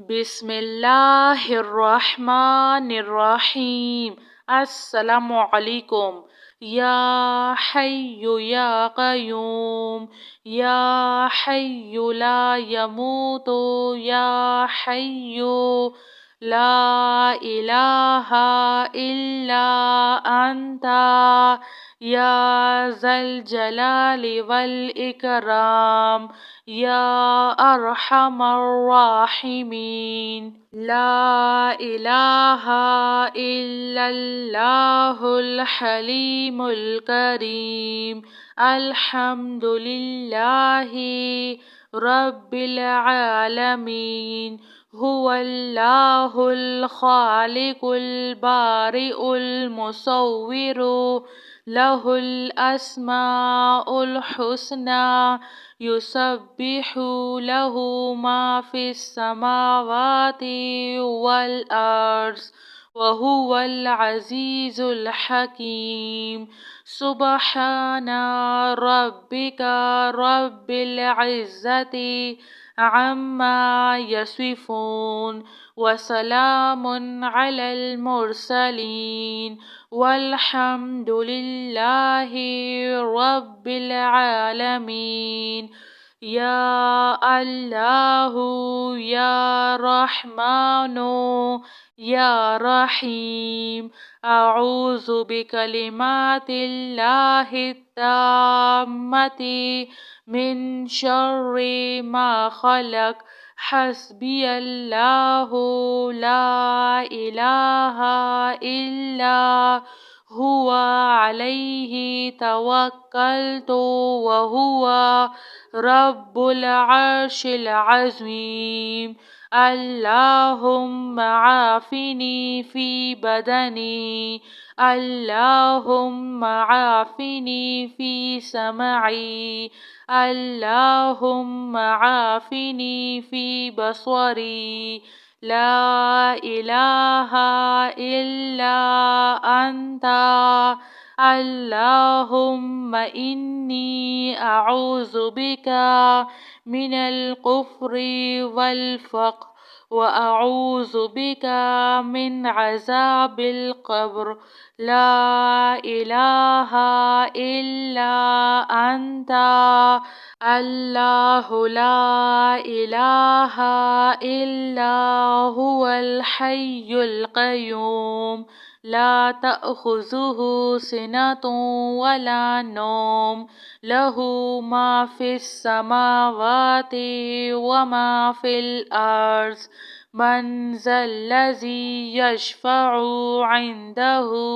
बिस्मिल्लाहिर्रहमानिर्रहीम। अस्सलामु अलैकुम। या हय्यु या क़य्यूम, या हय्यु ला यमूतु, या हय्यु ला इलाहा इल्ला अंता, या ज़ल जलाली वल इकराम, या अरहमर राहिमीन। ला इलाहा इल्लल्लाहुल हलीमुल करीम। अल्हम्दुलिल्लाहि रब्बिल आलमीन। हुवल्लाहुल खालिकुल बारिउल मुसव्विरु, लहुल अस्माउल हुस्ना, युसब्बिहु लहु मा फिस समावाति वल अर्ज़, व हुवल अज़ीज़ुल हकीम। सुब्हाना रब्बिका रब्बिल इज़्ज़ति अम्मा यसिफून, व सलामुन अलल मुरसलीन, वल्हम्दुलिल्लाहि रब्बिल आलमीन। या अल्लाहु या रहमानु या रहीम। अऊज़ु बिकलिमातिल्लाहि ताम्मति मिन शर्रि मा खलक। हस्बियल्लाहु ला इलाहा इल्ला हुवा अलैहि तवक्कलतु व हुवा रब्बुल अर्शिल अज़ीम। अल्लाहुम्मा आफ़िनी फ़ी बदनी, अल्लाहुम्मा आफ़िनी फ़ी समई, अल्लाहुम्मा आफ़िनी फ़ी बसरी। ला इलाहा इल्ला अंता, अल्लाहुम्मा इन्नी अऊज़ु बिका मिनल कुफ्रि वल फ़क़्र, व अऊज़ु बिका मिन अज़ाबिल क़ब्र। ला इलाहा इल्ला अंता, अल्लाहु ला इलाहा इल्ला हुवल हय्युल क़य्यूम। ला तअख़ुज़ुहु सिनतुन वला नौम, लहु मा फिस समावाति व मा फिल अर्ज़। मन ज़ल्लज़ी यशफ़अु इंदहु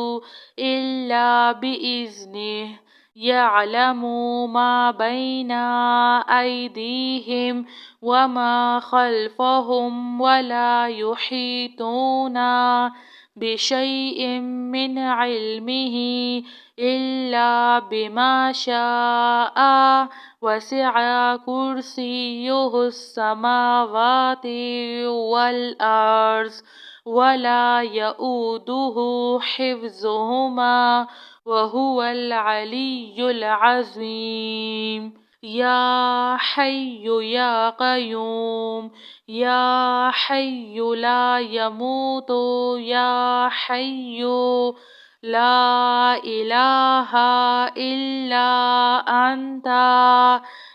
इल्ला बिइज़्निहि, यअलमु मा बैना अयदीहिम व मा खल्फ़हुम, वला युहीतूना बिशैइन मिन इल्मिही इल्ला बिमा शाअ। वसिअ कुर्सियुहुस समावाति वल अर्ज़, वला यऊदुहु हिफ्ज़ुहुमा, व हुवल अलियुल अज़ीम। या हय्यु या क़य्यूम, या हय्यु ला यमूतु, या हय्यु ला इलाहा इल्ला अंता,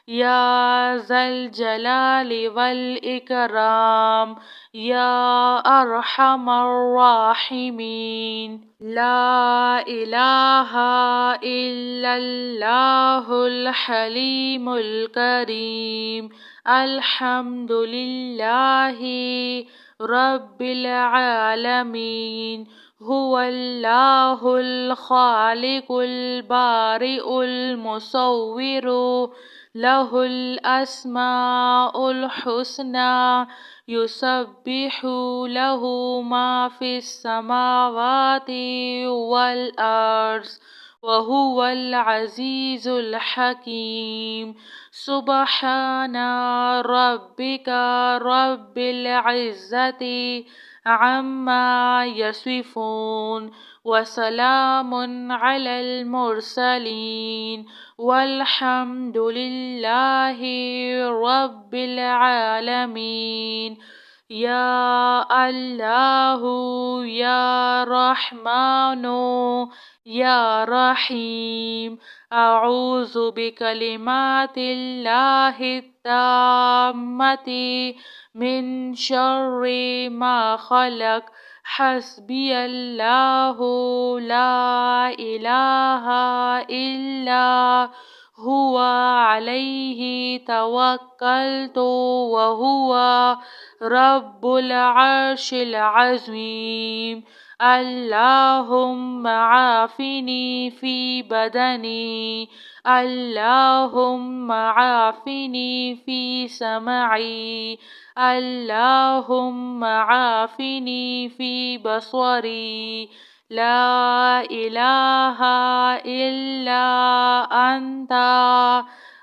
या ज़ल जलाली वल इकराम, या अरहमर राहिमीन। ला इलाहा इल्लल्लाहुल हलीमुल करीम। अल्हम्दुलिल्लाहि रब्बिल आलमीन। हुवल्लाहुल खालिकुल बारिउल मुसव्विरु, लहुल अस्माउल हुस्ना, युसब्बिहु लहु मा फिस समावाति वल अर्ज़, व हुवल अज़ीज़ुल हकीम। सुब्हाना रब्बिका रब्बिल इज़्ज़ति अम्मा यसिफून, व सलामुन अलल मुरसलीन, वल्हम्दुलिल्लाहि रब्बिल आलमीन। يا الله يا رحمن يا رحيم. أعوذ بكلمات الله التامة من شر ما خلق. حسبي الله لا إله إلا هو عليه توكلت وهو رب العرش العظيم. اللهم عافني في بدني، اللهم عافني في سمعي، اللهم عافني في بصري. لا إله إلا أنت.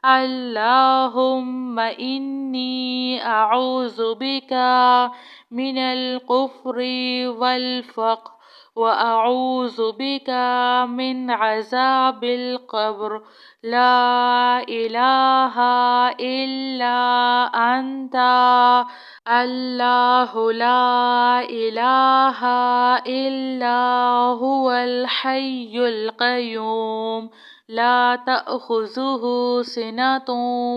اللهم إني أعوذ بك من الكفر والفقر، وأعوذ بك من عذاب القبر. لا إله إلا أنت. الله لا إله إلا هو الحي القيوم، لا تأخذه سنة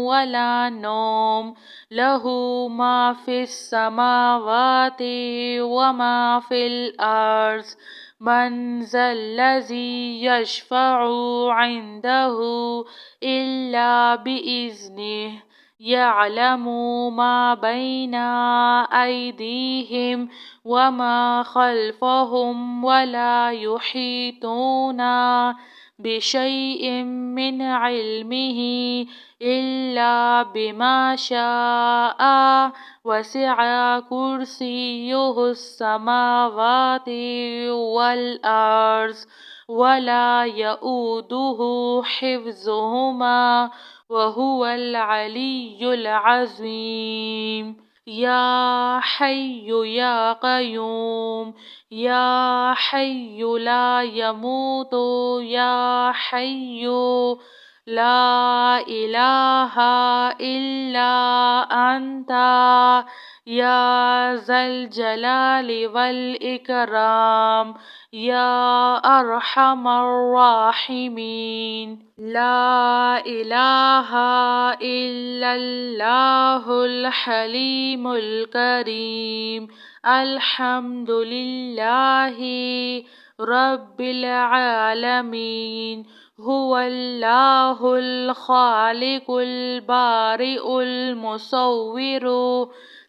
ولا نوم، له ما في السماوات وما في الأرض. من ذا الذي يشفع عنده إلا بإذنه. يعلم ما بين أيديهم وما خلفهم، ولا يحيطون بشيء من علمه إلا بما شاء. وسع كرسيه السماوات والأرض، ولا يؤوده حفظهما وهو العلي العظيم. يا حي يا قيوم، يا حي لا يموت، يا حي لا إله إلا أنت. يا ذا الجلال والإكرام، يا أرحم الراحمين. لا إله إلا الله الحليم الكريم. الحمد لله رب العالمين. هو الله الخالق البارئ المصور،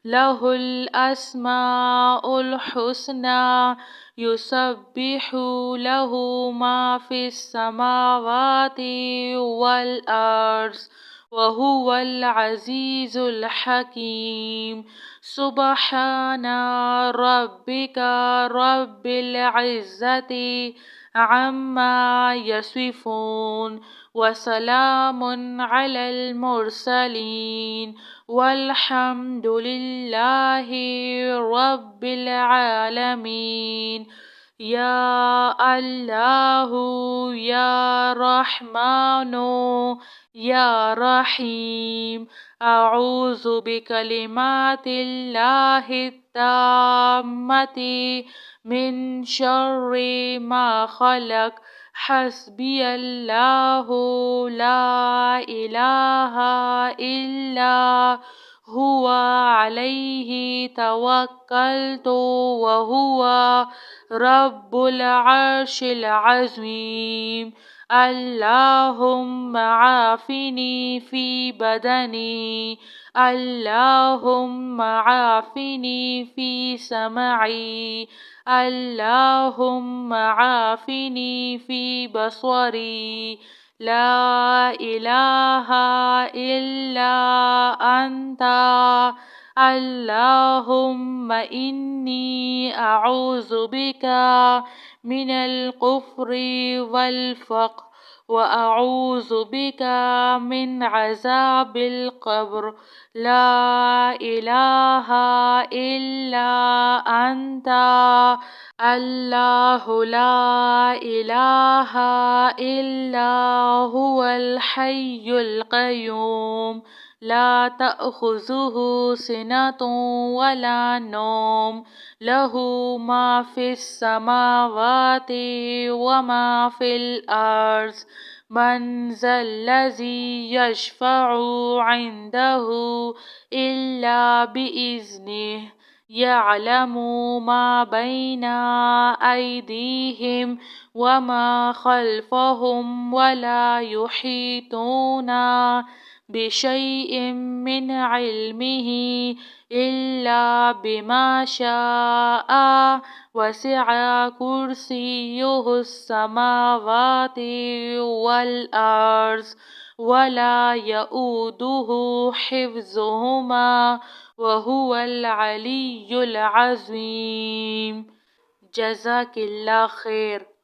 له الأسماء الحسنى. يسبح له ما في السماوات والأرض، وهو العزيز الحكيم. سبحان ربك رب العزة عما يصفون، وسلام على المرسلين، والحمد لله رب العالمين. يا الله يا رحمن يا رحيم. أعوذ بكلمات الله التامة من شر ما خلق. حسبي الله لا إله إلا هو عليه توكلت وهو رب العرش العظيم. اللهم عافني في بدني، اللهم عافني في سمعي، اللهم عافني في بصري. لا إله إلا أنت. اللهم إني أعوذ بك من الكفر والفقر، وأعوذ بك من عذاب القبر. لا إله إلا أنت. الله لا إله إلا هو الحي القيوم، لا تأخذه سنة ولا نوم له ما في السماوات وما في الأرض من ذا الذي يشفع عنده إلا بإذنه يعلم ما بين أيديهم وما خلفهم ولا يحيطون بشيء من علمه إلا بما شاء وسع كرسيه السماوات والأرض ولا يؤوده حفظهما وهو العلي العظيم. جزاك الله خير.